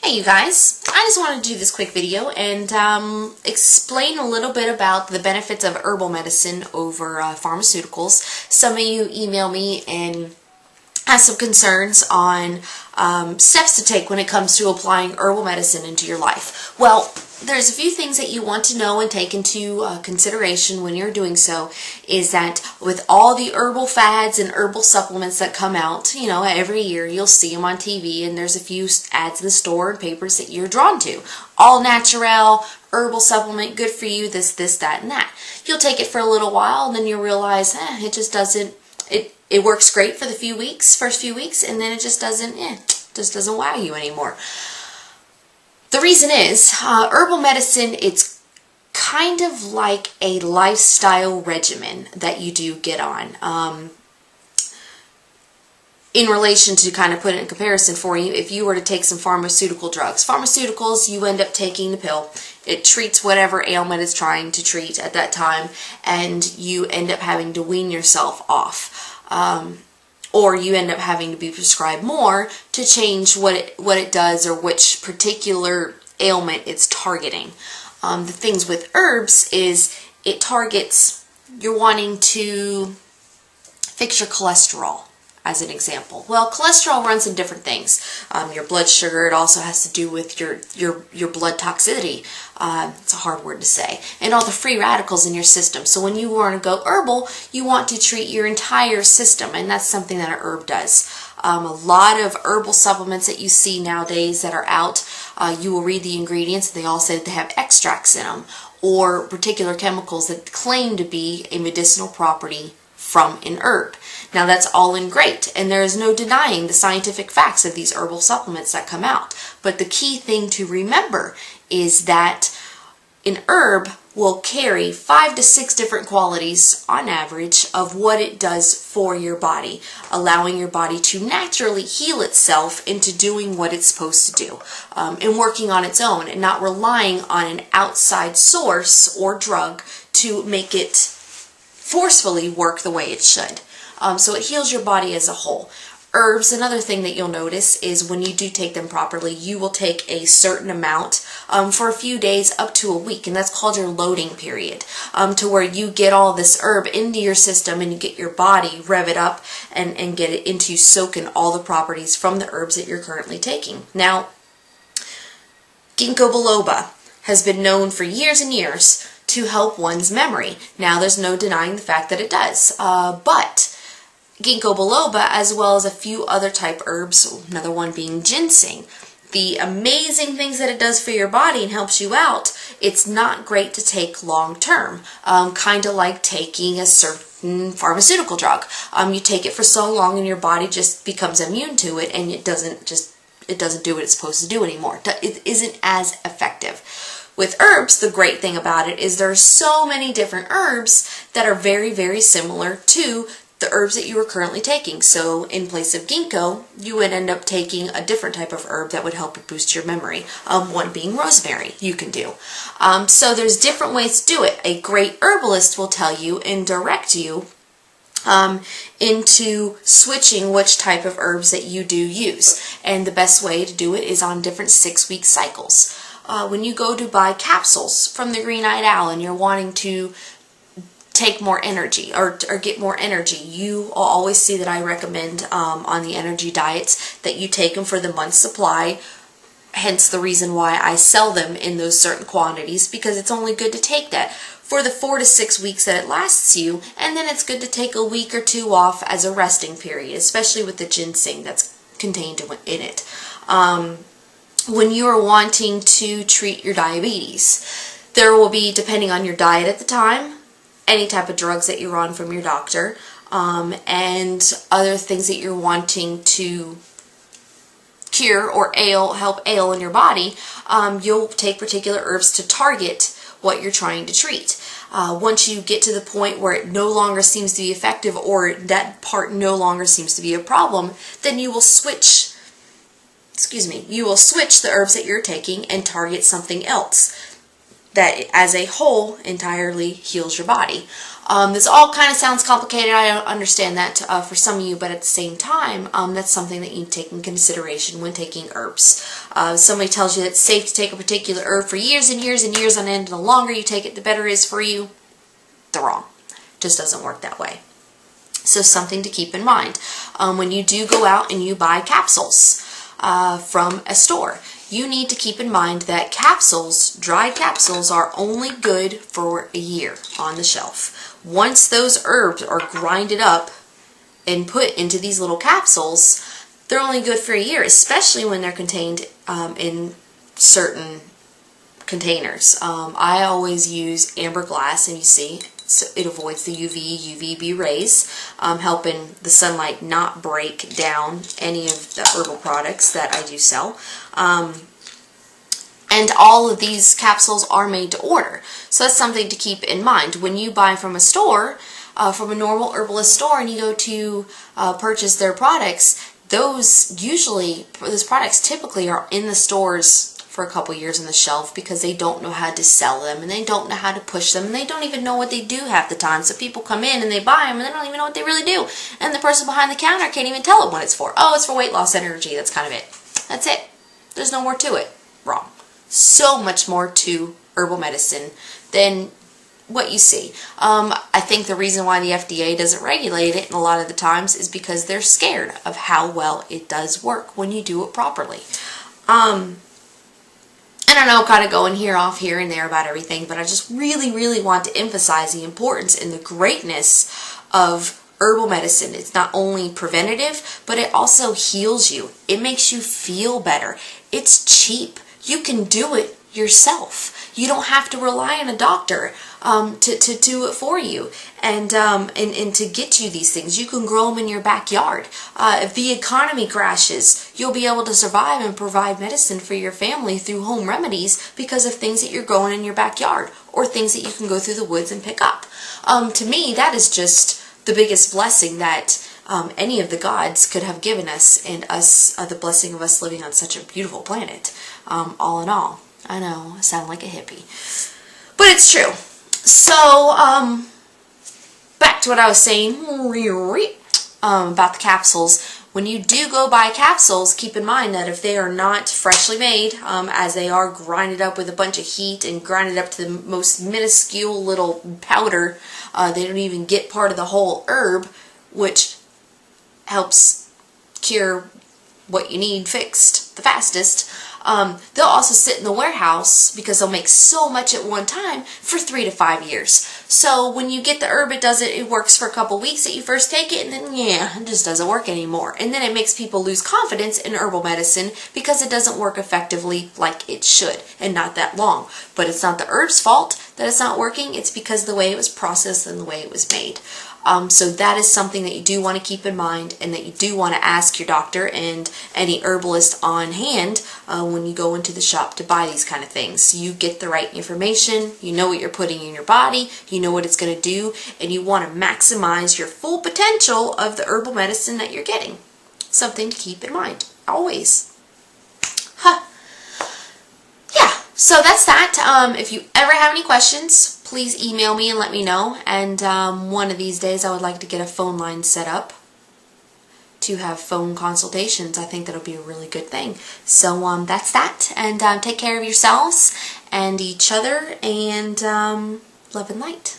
Hey you guys, I just wanted to do this quick video and explain a little bit about the benefits of herbal medicine over pharmaceuticals. Some of you email me and have some concerns on steps to take when it comes to applying herbal medicine into your life. Well, there's a few things that you want to know and take into consideration when you're doing so, is that with all the herbal fads and herbal supplements that come out, you know, every year you'll see them on TV, and there's a few ads in the store and papers that you're drawn to. All natural, herbal supplement, good for you, this, that, and that. You'll take it for a little while and then you'll realize, it just doesn't, it works great for the first few weeks, and then it just doesn't wow you anymore. The reason is, herbal medicine, it's kind of like a lifestyle regimen that you do get on. In relation to kind of put it in comparison for you, if you were to take some pharmaceutical drugs. Pharmaceuticals, you end up taking the pill. It treats whatever ailment it's trying to treat at that time, and you end up having to wean yourself off. Or you end up having to be prescribed more to change what it does or which particular ailment it's targeting. The things with herbs is it targets, you're wanting to fix your cholesterol, as an example. Well, cholesterol runs in different things. Your blood sugar, it also has to do with your blood toxicity. It's a hard word to say. And all the free radicals in your system. So when you want to go herbal, you want to treat your entire system, and that's something that an herb does. A lot of herbal supplements that you see nowadays that are out, you will read the ingredients, they all say that they have extracts in them, or particular chemicals that claim to be a medicinal property from an herb. Now that's all in great, and there is no denying the scientific facts of these herbal supplements that come out. But the key thing to remember is that an herb will carry 5 to 6 different qualities on average of what it does for your body, allowing your body to naturally heal itself into doing what it's supposed to do, and working on its own, and not relying on an outside source or drug to make it forcefully work the way it should. So it heals your body as a whole. Herbs, another thing that you'll notice is when you do take them properly, you will take a certain amount for a few days up to a week, and that's called your loading period, to where you get all this herb into your system and you get your body, rev it up, and get it into soaking all the properties from the herbs that you're currently taking. Now, ginkgo biloba has been known for years and years to help one's memory. Now, there's no denying the fact that it does, but ginkgo biloba, as well as a few other type herbs, another one being ginseng, the amazing things that it does for your body and helps you out, it's not great to take long term, kind of like taking a certain pharmaceutical drug. You take it for so long and your body just becomes immune to it, and it doesn't do what it's supposed to do anymore. It isn't as effective. With herbs, the great thing about it is there's so many different herbs that are very, very similar to the herbs that you are currently taking. So in place of ginkgo, you would end up taking a different type of herb that would help boost your memory. One being rosemary, you can do. So there's different ways to do it. A great herbalist will tell you and direct you into switching which type of herbs that you do use. And the best way to do it is on different 6-week cycles. When you go to buy capsules from the Green-Eyed Owl and you're wanting to take more energy or get more energy, you will always see that I recommend on the energy diets that you take them for the month's supply. Hence the reason why I sell them in those certain quantities, because it's only good to take that for the 4 to 6 weeks that it lasts you, and then it's good to take a week or 2 off as a resting period, especially with the ginseng that's contained in it. When you are wanting to treat your diabetes, there will be, depending on your diet at the time, any type of drugs that you're on from your doctor, and other things that you're wanting to cure or help ail in your body, you'll take particular herbs to target what you're trying to treat. Once you get to the point where it no longer seems to be effective, or that part no longer seems to be a problem, then you will switch the herbs that you're taking and target something else that as a whole entirely heals your body. This all kind of sounds complicated. I understand that for some of you, but at the same time, that's something that you take in consideration when taking herbs. Somebody tells you that it's safe to take a particular herb for years and years and years on end, and the longer you take it, the better it is for you. They're wrong. It just doesn't work that way. So something to keep in mind. When you do go out and you buy capsules from a store, you need to keep in mind that capsules, dried capsules, are only good for a year on the shelf. Once those herbs are grinded up and put into these little capsules, they're only good for a year, especially when they're contained in certain containers. I always use amber glass, and you see, so it avoids the UVB rays, helping the sunlight not break down any of the herbal products that I do sell. And all of these capsules are made to order. So that's something to keep in mind. When you buy from a store, from a normal herbalist store, and you go to purchase their products, those products typically are in the stores for a couple years on the shelf because they don't know how to sell them, and they don't know how to push them, and they don't even know what they do half the time. So people come in and they buy them and they don't even know what they really do. And the person behind the counter can't even tell them what it's for. Oh, it's for weight loss energy. That's kind of it. That's it. There's no more to it. Wrong. So much more to herbal medicine than what you see. I think the reason why the FDA doesn't regulate it a lot of the times is because they're scared of how well it does work when you do it properly. And I know I'm kind of going off here and there about everything, but I just really, really want to emphasize the importance and the greatness of herbal medicine. It's not only preventative, but it also heals you. It makes you feel better. It's cheap. You can do it yourself. You don't have to rely on a doctor to do it for you and to get you these things. You can grow them in your backyard. If the economy crashes, you'll be able to survive and provide medicine for your family through home remedies because of things that you're growing in your backyard or things that you can go through the woods and pick up. To me, that is just the biggest blessing that any of the gods could have given us, and us the blessing of us living on such a beautiful planet. All in all, I know I sound like a hippie, but it's true. So back to what I was saying about the capsules. When you do go buy capsules, keep in mind that if they are not freshly made, as they are grinded up with a bunch of heat and grinded up to the most minuscule little powder, they don't even get part of the whole herb, which helps cure what you need fixed the fastest. They'll also sit in the warehouse because they'll make so much at one time for 3 to 5 years. So when you get the herb, it works for a couple weeks that you first take it, and then it just doesn't work anymore. And then it makes people lose confidence in herbal medicine because it doesn't work effectively like it should, and not that long. But it's not the herb's fault that it's not working. It's because of the way it was processed and the way it was made. So that is something that you do want to keep in mind, and that you do want to ask your doctor and any herbalist on hand when you go into the shop to buy these kind of things. So you get the right information, you know what you're putting in your body, you know what it's going to do, and you want to maximize your full potential of the herbal medicine that you're getting. Something to keep in mind, always. Yeah, so that's that. If you ever have any questions, please email me and let me know. And one of these days I would like to get a phone line set up to have phone consultations. I think that'll be a really good thing. So that's that. And take care of yourselves and each other, and love and light.